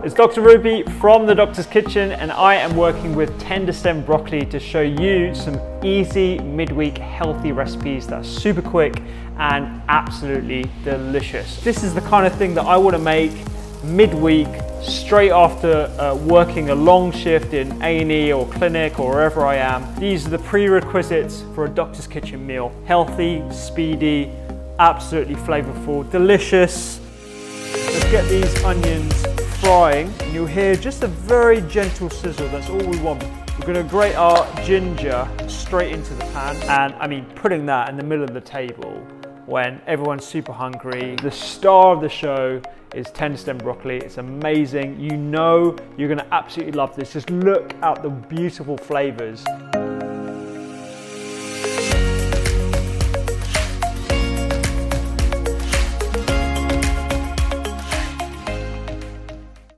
It's Dr. Ruby from The Doctor's Kitchen, and I am working with tender stem broccoli to show you some easy midweek healthy recipes that are super quick and absolutely delicious. This is the kind of thing that I want to make midweek, straight after working a long shift in A&E or clinic or wherever I am. These are the prerequisites for a Doctor's Kitchen meal. Healthy, speedy, absolutely flavorful, delicious. Let's get these onions frying, and you'll hear just a very gentle sizzle. That's all we want. We're going to grate our ginger straight into the pan, and I mean putting that in the middle of the table when everyone's super hungry. The star of the show is tender stem broccoli. It's amazing. You know you're going to absolutely love this. Just look at the beautiful flavors.